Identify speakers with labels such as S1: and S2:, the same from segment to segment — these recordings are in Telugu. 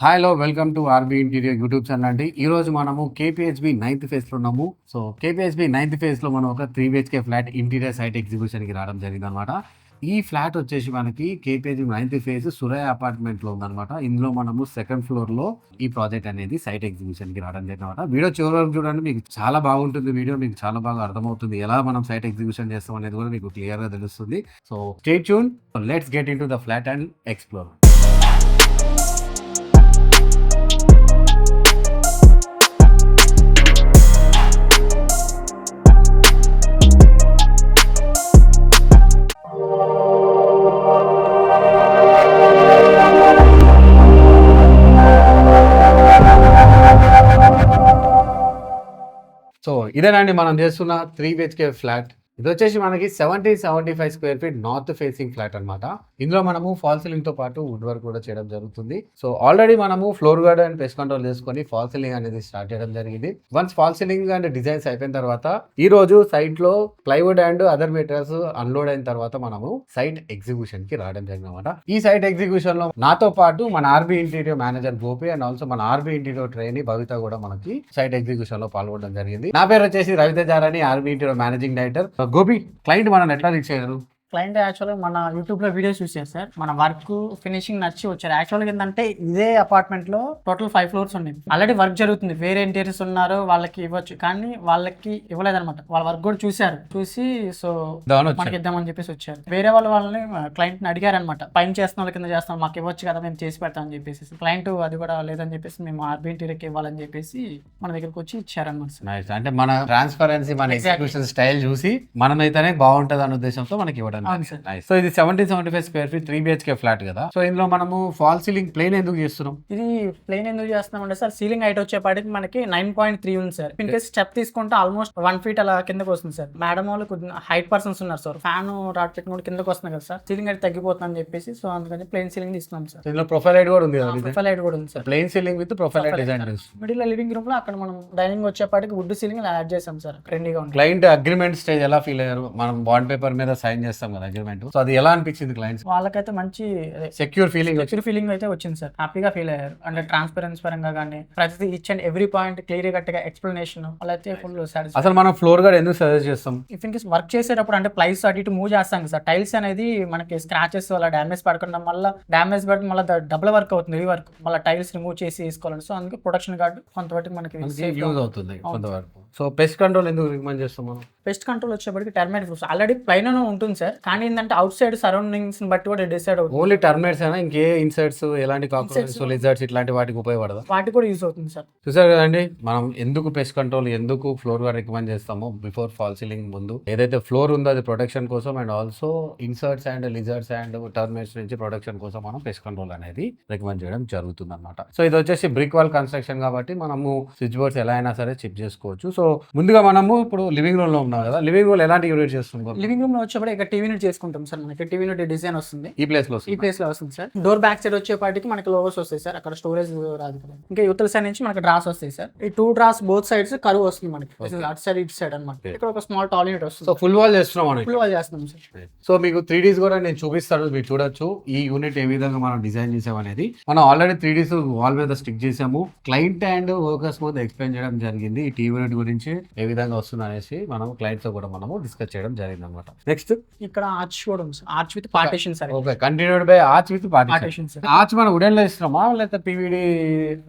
S1: హాయ్లో welcome to RB interior YouTube channel అండి. ఈరోజు మనము కేపీహెచ్బి 9th ఫేజ్లో ఉన్నాము. సో కేపీహెచ్బి 9th ఫేజ్లో మనం ఒక 3 BHK ఫ్లాట్ ఇంటీరియర్ సైట్ ఎగ్జిబిషన్కి రావడం జరిగింది అనమాట. ఈ ఫ్లాట్ వచ్చేసి మనకి కేపీహెచ్బి 9th ఫేజ్ సురయ్య అపార్ట్మెంట్లో ఉందన్నమాట. ఇందులో మనము సెకండ్ ఫ్లోర్లో ఈ ప్రాజెక్ట్ అనేది సైట్ ఎగ్జిబిషన్కి రావడం జరిగింది అనమాట. వీడియో చివరి వరకు చూడండి, మీకు చాలా బాగుంటుంది. వీడియో మీకు చాలా బాగా అర్థమవుతుంది, ఎలా మనం సైట్ ఎగ్జిబిషన్ చేస్తాం అనేది కూడా మీకు క్లియర్గా తెలుస్తుంది. So stay tune, let's get in to the flat and explore. So ఇదేనండి మనం చేస్తున్న 3 BHK ఫ్లాట్. ఇది వచ్చేసి మనకి 1775 square feet north facing flat అనమాట. ఇందులో మనము ఫాల్ సీలింగ్ తో పాటు వుడ్ వర్క్ కూడా చేయడం జరుగుతుంది. సో ఆల్రెడీ మనము floor gourd and pest control చేసుకొని ఫాల్ సీలింగ్ అనేది స్టార్ట్ చేయడం జరిగింది. Once fall ceiling and designs అయిపోయిన తర్వాత ఈ రోజు సైట్ లో plywood and other materials unload అయిన తర్వాత మనము సైట్ ఎగ్జిక్యూషన్ కి రావడం జరిగింది అనమాట. ఈ సైట్ ఎగ్జిక్యూషన్ లో నాతో పాటు మన RB interior manager Gopi and also మన ఆర్బీ ఇంటీరియర్ ట్రైనీ భవిత కూడా మనకి సైట్ ఎగ్జిక్యూషన్ లో పాల్గొనడం జరిగింది. నా పేరు వచ్చేసి Ravitejarani, RB interior managing director. Gopi, client మనం ఎట్లా రీచ్ అయ్యారు?
S2: క్లయింట్ యాక్చువల్గా మన యూట్యూబ్లో వీడియోస్ చూసారు సార్. మన వర్క్ ఫినిషింగ్ నచ్చి వచ్చారు. యాక్చువల్గా ఏంటంటే ఇదే అపార్ట్మెంట్లో టోటల్ 5 floors ఉన్నాయి. ఆల్రెడీ వర్క్ జరుగుతుంది, వేరే ఇంటీరియర్స్ ఉన్నారు, వాళ్ళకి ఇవ్వచ్చు, కానీ వాళ్ళకి ఇవ్వలేదన్నమాట. వాళ్ళ వర్క్ కూడా చూసి సో మనకి ఇద్దామని చెప్పేసి వచ్చారు. వేరే వాళ్ళని క్లయింట్ని అడిగారనమాట, పైన చేస్తున్న వాళ్ళ కింద చేస్తాం, మాకు ఇవ్వచ్చు కదా, మేము చేసి పెడతామని చెప్పేసి. క్లయింట్ అది కూడా లేదని చెప్పేసి మేము ఆర్బీ ఇంటీరియర్కి ఇవ్వాలని చెప్పేసి మన దగ్గరకు వచ్చి ఇచ్చారనమాట.
S1: అంటే మన ట్రాన్స్పరెన్సీ, మన ఎగ్జిక్యూషన్ స్టైల్ చూసి మనమైతేనే బాగుంటది అనే ఉద్దేశంతో మనకి ఇవ్వడం. సో ఇది 1775 స్క్వేర్ ఫీట్ 3 BHK ఫ్లాట్ కదా. సో ఇందులో మనము ఫాల్ సీలింగ్ ప్లేన్ ఎందుకు చేస్తున్నాం?
S2: ఇది ప్లేన్ ఎందుకు చేస్తున్నాం అంటే సార్, సీలింగ్ హైట్ వచ్చేపాటికి మనకి 9.3 ఉంది సార్. ఇన్ కేసు స్టెప్ తీసుకుంటే ఆల్మోస్ట్ 1 feet అలా కిందకి వస్తుంది సార్. మేడం వాళ్ళు కొద్దిగా హైట్ పర్సన్స్ ఉన్నారు సార్, ఫ్యాన్ రాడ్ పెట్టుకుంటే కిందకి వస్తుంది కదా సార్, సీలింగ్ హైట్ తగ్గిపోతుందని చెప్పేసి సో అందుకని ప్లేన్ సీలింగ్ తీసుకున్నాం సార్.
S1: ఇందులో ప్రొఫైల్ హైట్ కూడా ఉంది కదా?
S2: ప్రొఫైల్ హైట్ కూడా ఉంది sir.
S1: Plain ceiling with profile height design.
S2: Middle living room లో అక్కడ మనం డైనింగ్ వచ్చేపాటికి వుడ్ సీలింగ్ యాడ్ చేసాం సార్. ట్రెండీగా ఉంది.
S1: క్లయింట్ అగ్రిమెంట్ స్టేజ్ ఎలా ఫీల్ అయ్యారు? మనం బాండ్ పేపర్ మీద సైన్ చేస్తాం కదా అగ్రిమెంట్, సో అది ఎలా అనిపించింది క్లయింట్స్?
S2: వాళ్ళకైతే మంచి
S1: సెక్యూర్ ఫీలింగ్
S2: అయితే వచ్చింది సార్. హ్యాపీగా ఫీల్ అయ్యారు. అంటే ట్రాన్స్పరెన్సీ పరంగా కానీ ప్రతి each and every point clear గా ఎక్స్ప్లెనేషన్ అలా అయితే ఫుల్ సాటిస్ఫై.
S1: అసలు మనం ఫ్లోర్ గార్డ్ ఎందుకు సజెస్ట్ చేస్తాం?
S2: ఇఫ్ ఇన్ కేస్ వర్క్ చేసేటప్పుడు అంటే ప్లైస్ అటు ఇటు మూవ్ చేస్తాం సార్, టైల్స్ అనేది మనకి స్క్రాచెస్ అలా డ్యామేజ్ పడకుండా మళ్ళీ డ్యామేజ్ పడితే మళ్ళీ డబుల్ వర్క్ అవుతుంది, ఈ వర్క్ మళ్ళీ టైల్స్ రిమూవ్ చేసి వేసుకోవాలి. సో అందుకే ప్రొడక్షన్ గార్డ్ కొంతవరకు మనకి
S1: యూజ్ అవుతుంది కొంతవరకు. సో పెస్ట్ కంట్రోల్ ఎందుకు రికమెండ్ చేస్తాం మనం?
S2: పెస్ట్ కంట్రోల్ వచ్చేప్పటికి టర్మైట్ ప్రూఫ్ ఆల్రెడీ ప్లైన్ ఉంటుంది సార్, కానీ ఏంటంటే అవుట్ సైడ్ సరౌండింగ్స్ బట్టి కూడా డిసైడ్ అవుతుంది.
S1: ఓన్లీ టర్మైట్స్ అయినా ఇంకే ఇన్సెక్ట్స్, ఎలాంటి కాక్రోచెస్, లిజర్డ్స్ ఇట్లాంటి వాటికి ఉపయోగపడదా?
S2: వాటికి కూడా యూజ్ అవుతుంది సార్.
S1: చూసారు కదండి, మనం ఎందుకు పెస్ట్ కంట్రోల్, ఎందుకు ఫ్లోర్ గార్డ్ రికమెండ్ చేస్తామో బిఫోర్ ఫాల్ సీలింగ్ ముందు. ఏదైతే ఫ్లోర్ ఉందో అది ప్రొటెక్షన్ కోసం and also inserts and lizards and termites నుంచి ప్రొటెక్షన్ కోసం మనం పెస్ట్ కంట్రోల్ అనేది రికమెండ్ చేయడం జరుగుతుంది అనమాట. సో ఇది వచ్చేసి బ్రిక్ వాల్ కన్స్ట్రక్షన్ కాబట్టి మనము స్విచ్ బోర్డ్స్ ఎలా అయినా సరే చిప్ చేసుకోవచ్చు. సో ముందుగా మనము ఇప్పుడు లివింగ్ రూమ్ లో ఉన్నాం కదా, లివింగ్ రూమ్ ఎలాంటి యూనిట్ చేస్తున్నాం?
S2: లివింగ్ రూమ్ లో వచ్చేప్పుడు ఇక్కడ టీవీ యూనిట్ చేసుకుంటాం సార్. మనకి టీవీ యూనిట్ డిజైన్ వస్తుంది
S1: ఈ ప్లేస్ లో
S2: వస్తుంది సార్. డోర్ బ్యాక్ సైడ్ వచ్చేపాటికి మనకి లోవర్స్ వస్తాయి సార్, అక్కడ స్టోరేజ్ రాదు కదా. ఇంకా యువతల సైడ్ నుంచి మనకి డ్రాస్ వస్తాయి సార్. ఈ 2 డ్రాస్ బోత్ సైడ్స్ కరువు వస్తుంది మనకి, అటు సైడ్ ఇటు సైడ్ అనమాట. ఇక్కడ ఒక స్మాల్ టాల్ యూనిట్ వస్తుంది.
S1: సో ఫుల్ వాల్ చేస్తున్నాం,
S2: ఫుల్ వాల్ చేస్తున్నాం సార్.
S1: సో మీకు 3Ds కూడా నేను చూపిస్తాను, మీరు చూడొచ్చు ఈ యూనిట్ ఏ విధంగా మనం డిజైన్ చేసాం అనేది. మనం ఆల్రెడీ 3Ds వాల్ మీద స్టిక్ చేసాము. క్లయింట్ అండ్ వర్కర్స్ ముందు ఎక్స్ప్లెయిన్ చేయడం జరిగింది ఈ టీవీ యూనిట్ గురించి ఏ విధంగా వస్తుంది అనేసి. మనం క్లయింట్ తో కూడా మనము డిస్కస్ చేయడం జరిగింది అనమాట. నెక్స్ట్
S2: ఇక్కడ ఆర్చ్ కూడా ఉంది sir, arch with partition sir.
S1: Okay, continued by arch with partition sir. Arch మనం వుడెన్ లో ఇస్తున్నామా లేకపోతే PVD?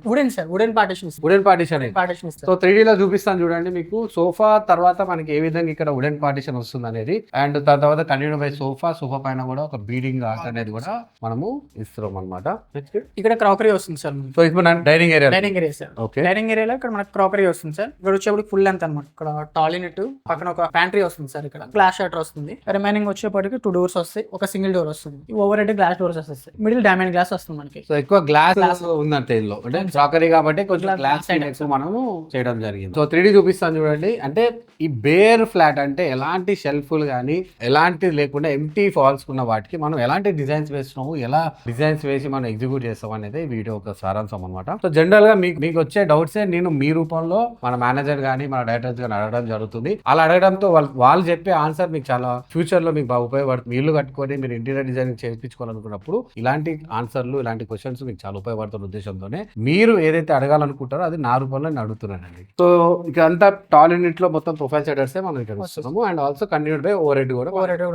S2: Wooden sir, wooden partition
S1: so 3D లో చూపిస్తాను చూడండి మీకు. సోఫా తర్వాత మనకి ఏ విధంగా ఇక్కడ వుడెన్ పార్టీషన్ వస్తుంది అనేది, అండ్ దాని తర్వాత కంటిన్యూడ్ బై సోఫా పైన కూడా ఒక బీడింగ్ ఆర్ట్ అనేది కూడా మనము ఇస్తున్నాం అనమాట.
S2: ఇక్కడ క్రాకరీ వస్తుంది సార్.
S1: సో ఇప్పుడు dining area
S2: sir. Okay, dining ఏరియాలో ఇక్కడ మనకి క్రాకరీ వస్తుంది సార్. ఇక్కడ వచ్చేప్పుడు ఫుల్ లెంత్ అనమాట. ఇక్కడ టాల్ యూనిట్ పక్కన ఒక ప్యాంట్రీ వస్తుంది సార్. ఇక్కడ గ్లాస్ షటర్ వస్తుంది. రిమైనింగ్ వచ్చేప్పటికి 2 doors వస్తాయి, ఒక సింగిల్ డోర్ వస్తుంది. ఓవర్ హెడ్ గ్లాస్ డోర్స్ వస్తాయి. మిడిల్ డైమండ్ గ్లాస్ వస్తుంది మనకి.
S1: సో ఎక్కువ గ్లాస్ ఉందంటే ఇందులో అంటే క్రాకరీ కాబట్టి కొంచెం గ్లాస్ మనము చేయడం జరిగింది. సో 3D చూపిస్తాను చూడండి. అంటే ఈ బేర్ ఫ్లాట్ అంటే ఎలాంటి షెల్ఫ్లు కానీ ఎలాంటి లేకుండా ఎంటీ ఫాల్స్ ఉన్న వాటికి మనం ఎలాంటి డిజైన్స్ వేస్తున్నాము, ఎలా డిజైన్స్ వేసి మనం ఎగ్జిక్యూట్ చేస్తాం అనేది వీడియో ఒక సారాంశం అనమాట. సో జనరల్ గా మీకు వచ్చే డౌట్స్ నేను మీ రూపంలో మన మేనేజర్ కానీ మన డైరెక్టర్స్ కానీ అడగడం జరుగుతుంది. అలా అడగడంతో వాళ్ళు చెప్పే ఆన్సర్ మీకు చాలా ఫ్యూచర్ లో మీకు మీకు బాగా ఉపయోగపడుతుంది. ఇల్లు కట్టుకొని మీరు ఇంటీరియర్ డిజైనింగ్ చేయించుకోవాలనుకున్నప్పుడు ఇలాంటి ఆన్సర్లు, ఇలాంటి క్వశ్చన్స్ మీకు చాలా ఉపయోగపడుతున్న ఉద్దేశంతోనే మీరు ఏదైతే అడగాలనుకుంటారో అది నా రూపంలో నేను అడుగుతున్నానండి. సో ఇక అంతా టాల్ యూనిట్ లో మొత్తం ప్రొఫైల్ షేడర్స్ మనం ఇక్కడ వస్తున్నాము. And also continued by over head కూడా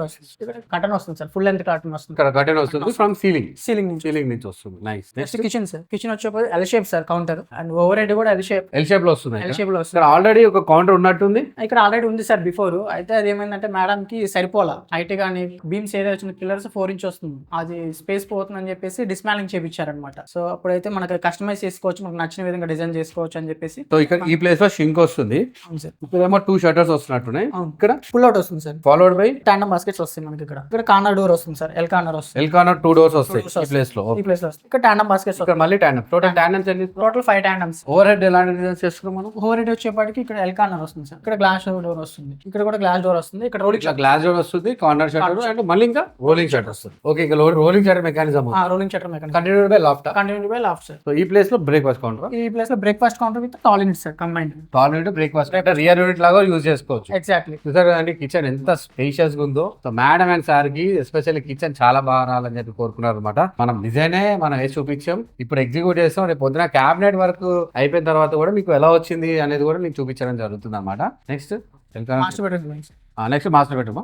S2: వస్తుంది. ఇక్కడ కటన్ వస్తుంది సార్, ఫుల్ లెంత్ కటన్ వస్తుంది.
S1: ఇక్కడ కర్టెన్ వస్తుంది ఫ్రమ్ సీలింగ్
S2: నుంచి
S1: వస్తుంది. Nice.
S2: Next kitchen sir. Kitchen వచ్చేప్పుడు L shape sir counter, and overhead కూడా ఎల్ షేప్
S1: లో వస్తుంది.
S2: లో వస్తుంది.
S1: ఇక్కడ ఆల్రెడీ ఒక కౌంటర్ ఉన్నట్టుంది.
S2: ఇక్కడ ఆల్రెడీ ఉంది సార్ బిఫోర్. అయితే అది ఏమైందంటే మేడం కి సరిపోలా, హైట్ గానీ బీమ్స్ ఏదో వచ్చిన పిల్లర్స్ 4 ఇంచ్ వస్తుంది, అది స్పేస్ పోతుందని చెప్పేసి డిస్మాలింగ్ చేయించారనమాట. సో అప్పుడైతే మనకి కస్టమైజ్ చేసుకోవచ్చు, మనకు నచ్చిన విధంగా డిజైన్ చేసుకోవచ్చు అని చెప్పేసి.
S1: సో ఇక్కడ ఈ ప్లేస్ లో షింక్ వస్తుంది.
S2: అవును సార్.
S1: ఇక్కడేమో 2 షట్టర్స్ వస్తున్నట్టున్నాయి. ఇక్కడ
S2: ఫుల్ అవుట్ వస్తుంది sir,
S1: followed by
S2: tandem baskets వస్తాయి మనకి. ఇక్కడ కార్నర్ డోర్ వస్తుంది సార్, ఎల్ కార్నర్ వస్తుంది.
S1: 2 డోర్స్ వస్తాయి ఈ ప్లేస్ లో.
S2: ఈ ప్లేస్ లో వస్తుంది. ఇక్కడ టాండమ్ బాస్కెట్స్
S1: ఇక్కడ మళ్ళీ టోటల్
S2: టోటల్ 5 టాండమ్స్.
S1: ఓవర్ హెడ్ ఎలాంటి డిజైన్ చేస్తున్నాం మనం?
S2: ఓవర్ హెడ్ వచ్చేప్పటికి ఇక్కడ ఎల్ కార్నర్ వస్తుంది సార్, ఇక్కడ గ్లాస్ డోర్ వస్తుంది, ఇక్కడ కూడా గ్లాస్ డోర్ వస్తుంది, ఇక్కడ రోలింగ్
S1: గ్లాస్ డోర్ వస్తుంది, కార్నర్ షట్టర్ అండ్ మళ్ళీ ఇంకా రోలింగ్ షట్టర్ వస్తుంది. ఓకే, ఇక్కడ rolling shutter mechanism
S2: rolling shutter mechanism
S1: continued by laughed.
S2: Sir.
S1: So ఈ ప్లేస్ లో బ్రేక్ఫాస్ట్ కౌంటర్.
S2: ఈ ప్లేస్ లో breakfast counter with tall unit sir combined.
S1: Tall unit breakfast rear unit లాగా యూజ్ చేసుకోవచ్చు.
S2: ఎగ్జాక్ట్లీ.
S1: చూసారు కదండి కిచెన్ ఎంత స్పేషియస్ గా ఉందో. సో మేడం అండ్ సార్ కి ఎస్పెషల్లీ కిచెన్ చాలా బాగా రావాలని చెప్పి కోరుకున్నారు అనమాట. మనం డిజైనే మనం వేసి చూపించాం, ఇప్పుడు ఎగ్జిక్యూట్ చేస్తాం. రేపు పొద్దున క్యాబినెట్ వర్క్ అయిపోయిన తర్వాత కూడా మీకు ఎలా వచ్చింది అనేది కూడా మీకు చూపించడం జరుగుతుంది అనమాట. Next
S2: master bedroom.
S1: Next master bedroom.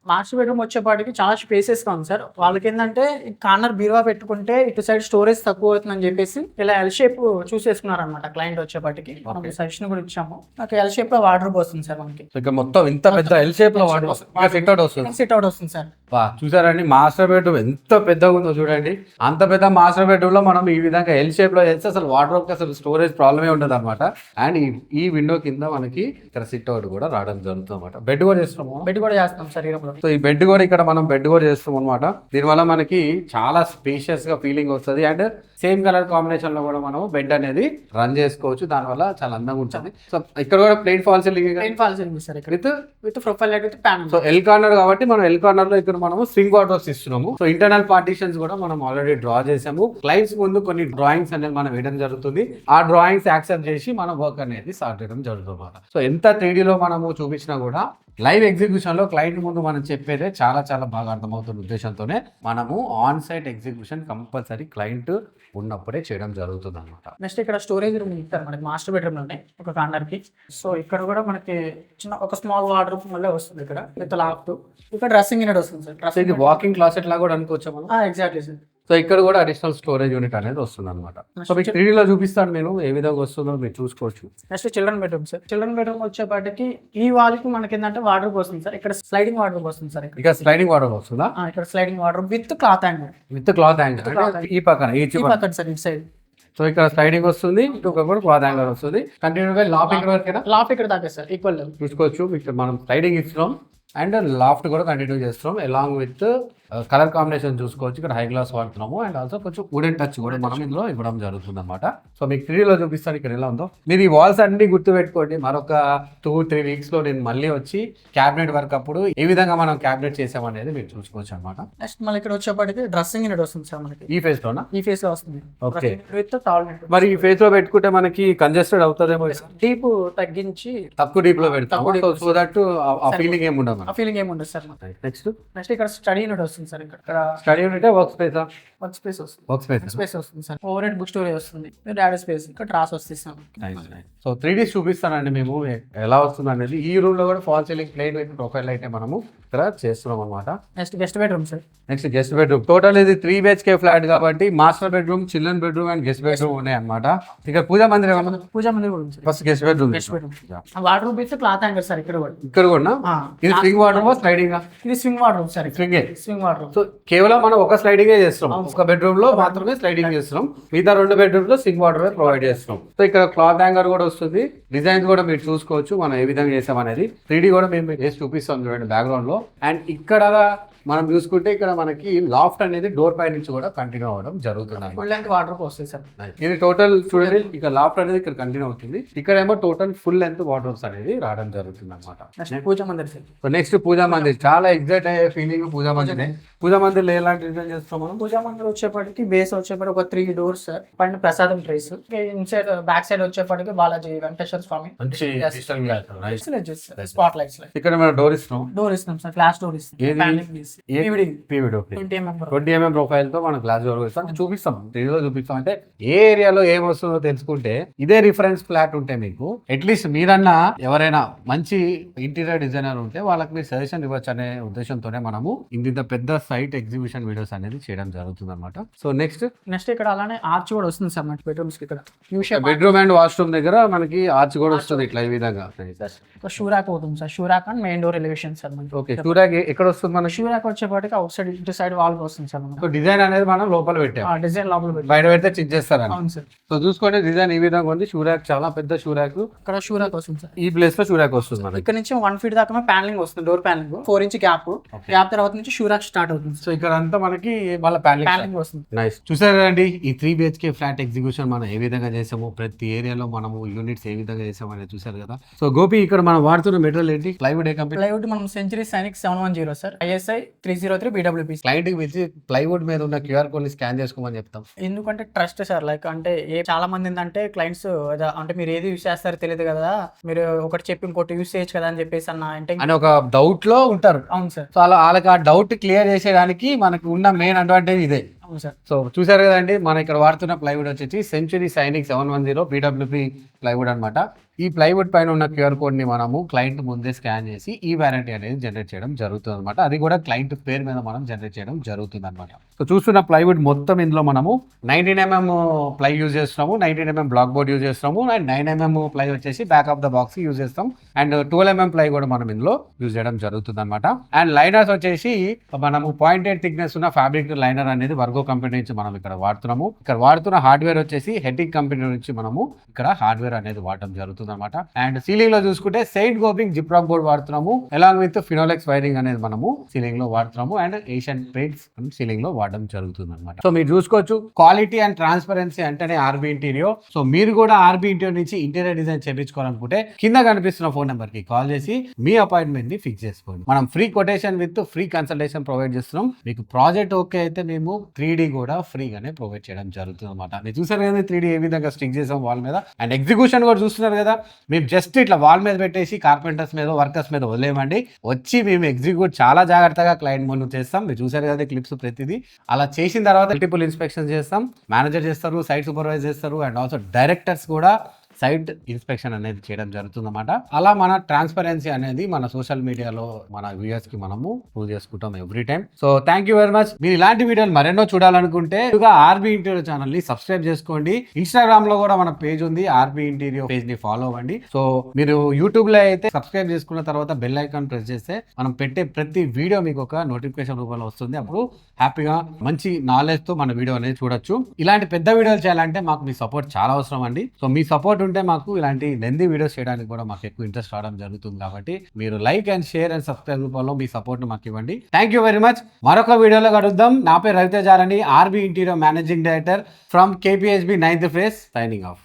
S2: Master bedroom వచ్చేపాటికి చాలా స్పేసెస్ గా ఉంది సార్. వాళ్ళకి ఏంటంటే కార్నర్ బీరువా పెట్టుకుంటే ఇటు సైడ్ స్టోరేజ్ తక్కువ అవుతుందని చెప్పేసి ఇలా ఎల్ షేప్ చూసేసుకున్నారు అనమాట క్లయింట్ వచ్చేపాటికి. మనం సజెషన్ కూడా ఇచ్చాము. నాకు ఎల్ షేప్ లో వాటర్ వస్తుంది సార్ మనకి.
S1: ఇక్కడ మొత్తం ఇంత పెద్ద ఎల్ షేప్ లో వాటర్ వస్తుంది.
S2: సిట్ అవుట్ వస్తుంది సార్.
S1: చూసారండి మాస్టర్ బెడ్రూమ్ ఎంత పెద్దగా ఉందో చూడండి. అంత పెద్ద మాస్టర్ బెడ్రూమ్ లో మనం ఈ విధంగా ఎల్ షేప్ లో చేస్తే అసలు వాటర్ అసలు స్టోరేజ్ ప్రాబ్లమే ఉండదు అనమాట. అండ్ ఈ విండో కింద మనకి ఇక్కడ సిట్ అవుట్ కూడా రావడం జరుగుతుంది అనమాట. బెడ్ కూడా చేస్తాం శరీరంలో. సో ఈ బెడ్ కూడా ఇక్కడ మనం బెడ్ కూడా చేస్తాం అనమాట. దీనివల్ల మనకి చాలా స్పేషియస్ గా ఫీలింగ్ వస్తుంది. అండ్ సేమ్ కలర్ కాంబినేషన్ లో కూడా మనం బెడ్ అనేది రన్ చేసుకోవచ్చు. దానివల్ల చాలా అందంగా ఉంటుంది. సో ఇక్కడ కూడా plain fall ceiling sir with profile light with panel. So L corner కాబట్టి మనం ఎల్ కార్నర్ లో ఇక్కడ మనం స్వింగ్ వార్డ్రోబ్స్ ఇస్తున్నాము. సో ఇంటర్నల్ పార్టీషన్స్ కూడా మనం ఆల్రెడీ డ్రా చేసాము. క్లయింట్స్ ముందు కొన్ని డ్రాయింగ్స్ అనేది మనం వేయడం జరుగుతుంది. ఆ డ్రాయింగ్స్ యాక్సెప్ట్ చేసి మన వర్క్ అనేది స్టార్ట్ చేయడం జరుగుతుంది అనమాట. సో ఎంత 3D లో మనము చూపించినా కూడా లైవ్ ఎగ్జిక్యూషన్ లో క్లయింట్ ముందు మనం చెప్పేదే చాలా చాలా బాగా అర్థమవుతున్న ఉద్దేశంతోనే మనము on site execution compulsory client ఉన్నప్పుడే చేయడం జరుగుతుంది అనమాట.
S2: నెక్స్ట్ ఇక్కడ స్టోరేజ్ రూమ్ ఇస్తారు మనకి మాస్టర్ బెడ్రూమ్ లోనే ఒక కార్నర్ కి. సో ఇక్కడ కూడా మనకి చిన్న ఒక స్మాల్ వార్డ్రోబ్ మళ్ళీ వస్తుంది ఇక్కడ విత్ లాఫ్ట్. ఇక్కడ డ్రెస్సింగ్ యూనిట్ వస్తుంది సార్.
S1: ఇది వాకింగ్ క్లాసెట్ లాగా కూడా అనుకోవచ్చు మనం.
S2: Exactly sir.
S1: సో ఇక్కడ కూడా అడిషనల్ స్టోరేజ్ యూనిట్ అనేది వస్తుంది అనమాట. సో మీకు 3D లో చూపిస్తాను నేను ఏ విధంగా వస్తుందో మీరు చూసుకోవచ్చు.
S2: Next children bedroom sir. Children bedroom వచ్చేపాటికి ఈ వాల్ కి మనకి ఏంటంటే వార్డ్రోబ్ వస్తుంది సార్. ఇక్కడ స్లైడింగ్ వార్డ్రోబ్ వస్తుంది సార్.
S1: ఇక్కడ స్లైడింగ్ వార్డ్రోబ్ వస్తుందా?
S2: ఇక్కడ sliding wardrobe with cloth hanger. ఈ పక్కన సార్ ఇటు సైడ్.
S1: సో ఇక్కడ స్లైడింగ్ వస్తుంది, ఇంకొక కూడా క్లాత్ హ్యాంగర్ వస్తుంది. కంటిన్యూగా
S2: లాఫ్ట్ ఇక్కడ దాకా సార్ ఈక్వల్
S1: చూసుకోవచ్చు. ఇక్కడ మనం స్లైడింగ్ ఇస్తున్నాం అండ్ లాఫ్ట్ కూడా కంటిన్యూ చేస్తున్నాం. అలాంగ్ విత్ కలర్ కాంబినేషన్ చూసుకోవచ్చు. ఇక్కడ హై గ్లాస్ వాడుతున్నాము అండ్ ఆల్సో కొంచెం వుడెన్ టచ్ కూడా మనం ఇందులో ఇవ్వడం జరుగుతుంది అనమాట. సో మీకు 3D లో చూపిస్తాను ఇక్కడ ఎలా ఉందో. మీరు ఈ వాల్స్ అన్ని గుర్తు పెట్టుకోండి. మరొక 2-3 వీక్స్ లో నేను మళ్ళీ వచ్చి క్యాబినెట్ వర్క్ అప్పుడు ఏ విధంగా మనం క్యాబినెట్ చేసామనేది మీరు చూసుకోవచ్చు అనమాట.
S2: నెక్స్ట్ మళ్ళీ ఇక్కడ వచ్చేప్పటికి డ్రెస్సింగ్ యూనిట్ వస్తుంది సార్ మనకి.
S1: ఈ ఫేస్ లోనా?
S2: ఈ ఫేస్ లో వస్తుంది.
S1: ఓకే.
S2: With tall unit.
S1: మరి ఈ ఫేస్ లో పెట్టుకుంటే మనకి కంజెస్టెడ్ అవుతుందేమో.
S2: డీప్ తగ్గించి
S1: తక్కువ డీప్ లో పెడతాము. సో దట్ ఆ ఫీలింగ్ ఏమి ఉండదు.
S2: ఆ ఫీలింగ్ ఏమి ఉండదు సార్. నెక్స్ట్ ఇక్కడ స్టడీ యూనిట్ వస్తుంది సార్. ఇక్కడ
S1: స్టడీ యూనిట్ వర్క్ స్పేస్
S2: వస్తుంది sir. Over head book storage వస్తుంది. డాడీ స్పేస్ ఇక్కడ ట్రాస్ వస్తుంది సార్.
S1: సో 3D చూపిస్తానండి మేము ఎలా వస్తుంది అనేది. ఈ రూమ్ లో కూడా fall ceiling plane with profile అయితే మనము ఇక్కడ చేస్తున్నాం అనమాట.
S2: Next guest bedroom sir.
S1: Next guest bedroom. Total ఇది 3 BHK ఫ్లాట్ కాబట్టి master bedroom, children bedroom and guest bedroom ఉన్నాయి అనమాట. ఇక్కడ పూజా మందిరం ఏమన్నా?
S2: పూజా మందిరం కూడా
S1: first guest bedroom.
S2: Water with cloth hanger sir. ఇక్కడ కూడా
S1: ఇది స్వింగ్ వాటర్ స్లైడింగ్.
S2: ఇది swing water sir. Swing water.
S1: So కేవలం మనం ఒక స్లైడింగ్ చేస్తున్నాం. ఒక బెడ్రూమ్ లో మాత్రమే స్లైడింగ్ చేస్తున్నాం. మిగతా 2 బెడ్రూమ్ లో స్వింగ్ వాటర్ ప్రొవైడ్ చేస్తున్నాం. సో ఇక్కడ క్లాత్ హ్యాంగర్ కూడా వస్తుంది. డిజైన్స్ కూడా మీరు చూసుకోవచ్చు మనం ఏ విధంగా చేసాం అనేది. 3D కూడా మేము వేసి చూపిస్తాం చూడండి బ్యాక్గ్రౌండ్ లో. అండ్ ఇక్కడ మనం చూసుకుంటే ఇక్కడ మనకి లాఫ్ట్ అనేది డోర్ పై నుంచి కూడా కంటిన్యూ అవ్వడం జరుగుతుంది.
S2: ఫుల్ లెంత్ వాటర్ వస్తాయి సార్.
S1: ఇది టోటల్ చూడండి, ఇక్కడ లాఫ్ట్ అనేది ఇక్కడ కంటిన్యూ అవుతుంది, ఇక్కడ ఏమో టోటల్ ఫుల్ లెంత్ వాటర్స్ అనేది రావడం జరుగుతుంది అనమాట.
S2: పూజా మందిర్ సార్.
S1: సో నెక్స్ట్ పూజా మందిర్, చాలా ఎగ్జైట్ అయ్యే ఫీలింగ్ పూజా మందిర్. పూజా మందిర్లో ఎలాంటి డిజైన్ చేస్తాం మనం?
S2: పూజా మందిర్ వచ్చేప్పటికి బేస్ వచ్చేప్పటికి ఒక 3 doors సార్, పైన ప్రసాదం ట్రేస్, ఇన్సైడ్ బ్యాక్ సైడ్ వచ్చేప్పటికి బాలాజీ వెంకటేశ్వర స్వామి
S1: మంచి digital glass, right?
S2: Spot lights
S1: ఇక్కడ మనం డోర్ ఇస్తున్నాం,
S2: డోర్ ఇస్తాం సార్, గ్లాస్ డోర్ ఇస్తాం.
S1: PVD
S2: 20 mm
S1: 20 mm ప్రొఫైల్ తో మనం గ్లాస్ డోర్ ఇస్తాం. చూపిస్తాం, టీవీలో చూపిస్తాం. అంటే ఏ ఏరియాలో ఏం వస్తుందో తెలుసుకుంటే ఇదే రిఫరెన్స్ ఫ్లాట్ ఉంటే మీకు అట్లీస్ట్ మీరన్నా ఎవరైనా మంచి ఇంటీరియర్ డిజైనర్ ఉంటే వాళ్ళకి మీరు సజెషన్ ఇవ్వచ్చు అనే ఉద్దేశంతోనే మనము ఇంత పెద్ద సైట్ ఎగ్జిబిషన్ వీడియోస్ అనేది చేయడం జరుగుతుంది అనమాట. సో నెక్స్ట్
S2: ఇక్కడ అలానే ఆర్చ్ కూడా వస్తుంది సార్ మన బెడ్రూమ్స్ కి. ఇక్కడ
S1: బెడ్రూమ్ అండ్ వాష్రూమ్ దగ్గర మనకి ఆర్చ్ కూడా వస్తుంది ఇట్లా ఈ విధంగా.
S2: షూరాక్ అవుతుంది sir, shoe rack and main door elevation sir.
S1: Okay, shoe rack ఎక్కడ వస్తుంది మన?
S2: షూరాక్ వచ్చేప్పటికి అవుట్ సైడ్ ఇటు సైడ్ వాల్ వస్తుంది సార్.
S1: సో డిజైన్ అనేది మనం లోపల పెట్టాం,
S2: డిజైన్ లోపల పెట్టి
S1: బయట పెడితే చెక్ చేస్తారు.
S2: అవును సార్.
S1: సో చూసుకోండి డిజైన్ ఈ విధంగా ఉంది. షూరాక్ చాలా పెద్ద షూరాక్,
S2: ఇక్కడ షూరాక్ వస్తుంది సార్.
S1: ఈ ప్లేస్ లో షూరాక్ వస్తుంది మనకి.
S2: ఇక్కడ నుంచి 1 feet దాకా ప్యానలింగ్ వస్తుంది, డోర్ ప్యానలింగ్ 4 inch గ్యాప్ తర్వాత నుంచి షూరాక్ స్టార్ట్ అవుతుంది.
S1: సో ఇక్కడ అంతా మనకి వాళ్ళ
S2: ప్యానలింగ్ వస్తుంది.
S1: నైస్. చూసారు కదండి ఈ 3 BHK ఫ్లాట్ ఎగ్జిక్యూషన్ మనం ఏ విధంగా చేసాము, ప్రతి ఏరియాలో మనము యూనిట్స్ ఏ విధంగా చేసాము అనేది చూసారు కదా. సో గోపి ఇక్కడ మనం వాడుతున్న మెటీరియల్ ఏంటి? ప్లైవుడ్. ఏ కంపెనీ?
S2: ప్లైవుడ్ మనం century Sainik 710 sir, ISI 303 BWP.
S1: Client కి పిలిచి ప్లైవుడ్ మీద ఉన్న QR కోడ్ ని స్కాన్ చేసుకోమని చెప్తాం.
S2: ఎందుకంటే ట్రస్ట్ సార్, లైక్ అంటే చాలా మంది ఏంటంటే క్లయింట్స్ అంటే మీరు ఏది యూస్ చేస్తారో తెలియదు కదా, మీరు ఒకటి చెప్పి ఇంకోటి యూస్ చేయొచ్చు కదా అని చెప్పేసి అంటే
S1: ఒక డౌట్ లో ఉంటారు.
S2: అవును సార్.
S1: సో అలా వాళ్ళకి ఆ డౌట్ క్లియర్ చేసేయడానికి మనకు ఉన్న మెయిన్ అడ్వాంటేజ్ ఇదే.
S2: అవును సార్.
S1: సో చూసారు కదండి మనం ఇక్కడ వాడుతున్న ప్లైవుడ్ వచ్చేసి సెంచరీ సైనిక్ 710 BWP ప్లైవుడ్ అనమాట. ఈ ప్లైవుడ్ పైన ఉన్న QR కోడ్ ని మనము క్లయింట్ ముందే స్కాన్ చేసి ఈ వారంటీ అనేది జనరేట్ చేయడం జరుగుతుంది అనమాట. అది కూడా క్లయింట్ పేరు మీద మనం జనరేట్ చేయడం జరుగుతుంది అనమాట. సో చూస్తున్న ప్లైవుడ్ మొత్తం ఇందులో మనము 19 mm ప్లై యూజ్ చేస్తున్నాము, 19 mm బ్లాక్ బోర్డ్ యూజ్ చేస్తున్నాము, అండ్ 9 mm ప్లై వచ్చేసి back of the box use చేస్తాం, అండ్ 12 mm ప్లై కూడా మనం ఇందులో యూజ్ చేయడం జరుగుతుంది అనమాట. అండ్ లైనర్స్ వచ్చేసి మనము పాయింటెడ్ థిక్నెస్ ఉన్న ఫ్యాబ్రిక్ లైనర్ అనేది వర్గో కంపెనీ నుంచి మనం ఇక్కడ వాడుతున్నాము. ఇక్కడ వాడుతున్న హార్డ్వేర్ వచ్చేసి హెటిక్ కంపెనీ నుంచి మనము ఇక్కడ హార్డ్వేర్ అనేది వాడటం జరుగుతుంది అనమాట. అండ్ సీలింగ్ లో చూసుకుంటే సెయింట్ గోపింగ్ జిప్రాక్ బోర్డ్ వాడుతున్నాము, అలాంగ్ విత్ ఫినోలెక్స్ వైరింగ్ అనేది మనము సీలింగ్ లో వాడుతున్నాము, అండ్ ఏషియన్ పెయింట్స్ సీలింగ్ లో వాడడం జరుగుతుంది అనమాట. సో మీరు చూసుకోవచ్చు క్వాలిటీ అండ్ ట్రాన్స్పరెన్సీ అంటేనే ఆర్బీ ఇంటీరియర్. సో మీరు కూడా ఆర్బీ ఇంటీరియర్ నుంచి ఇంటీరియర్ డిజైన్ చేయించుకోవాలనుకుంటే కింద కనిపిస్తున్న ఫోన్ నెంబర్ కి కాల్ చేసి మీ అపాయింట్మెంట్ ని ఫిక్స్ చేసుకోండి. మనం free quotation with free consultation provide చేస్తున్నాం. మీకు ప్రాజెక్ట్ ఓకే అయితే మేము 3D కూడా ఫ్రీగానే ప్రొవైడ్ చేయడం జరుగుతుంది అనమాట. మీరు చూసారు కదా 3D ఏ విధంగా స్టిక్ చేసాం వాల్ మీద, అండ్ ఎగ్జిక్యూషన్ కూడా చూస్తున్నారు కదా. మేము జస్ట్ ఇట్లా వాల్ మీద పెట్టేసి కార్పెంటర్స్ మీద వర్కర్స్ మీద వదిలేయమండి, వచ్చి మేము ఎగ్జిక్యూట్ చాలా జాగ్రత్తగా క్లయింట్ ముందు చేస్తాం. మీరు చూసారు కదా క్లిప్స్ ప్రతిదీ. అలా చేసిన తర్వాత మల్టిపుల్ ఇన్స్పెక్షన్ చేస్తాం, మేనేజర్ చేస్తారు, సైట్ సూపర్వైజర్ చేస్తారు, అండ్ ఆల్సో డైరెక్టర్స్ కూడా సైట్ ఇన్స్పెక్షన్ అనేది చేయడం జరుగుతుంది అన్నమాట. అలా మన ట్రాన్స్పరెన్సీ అనేది మన సోషల్ మీడియాలో మన వ్యూయర్స్ కి మనము ప్రూవ్ చేసుకుంటాం every time. So thank you very much. మీరు ఇలాంటి వీడియోలు మరెన్నో చూడాలనుకుంటే ఆర్బీ ఇంటీరియర్ ఛానల్ ని సబ్స్క్రైబ్ చేసుకోండి. ఇన్స్టాగ్రామ్ లో కూడా మన పేజ్ ఉంది, ఆర్బీ ఇంటీరియర్ పేజ్ ని ఫాలో అవ్వండి. సో మీరు యూట్యూబ్ లో అయితే సబ్స్క్రైబ్ చేసుకున్న తర్వాత బెల్ ఐకాన్ ప్రెస్ చేస్తే మనం పెట్టే ప్రతి వీడియో మీకు ఒక నోటిఫికేషన్ రూపంలో వస్తుంది. అప్పుడు హ్యాపీగా మంచి నాలెడ్జ్ తో మన వీడియో అనేది చూడొచ్చు. ఇలాంటి పెద్ద వీడియోలు చేయాలంటే మాకు మీ సపోర్ట్ చాలా అవసరం అండి. సో మీ సపోర్ట్ ఉంటే మాకు ఇలాంటి లెందీ వీడియోస్ చేయడానికి కూడా మాకు ఎక్కువ ఇంట్రెస్ట్ రావడం జరుగుతుంది. కాబట్టి మీరు like and share and subscribe రూపంలో మీ సపోర్ట్ మాకు ఇవ్వండి. Thank you very much. మరొక వీడియోలో కలుద్దాం. నా పేరు Ravitejarani, RB interior managing director from KPHB 9th phase, signing of.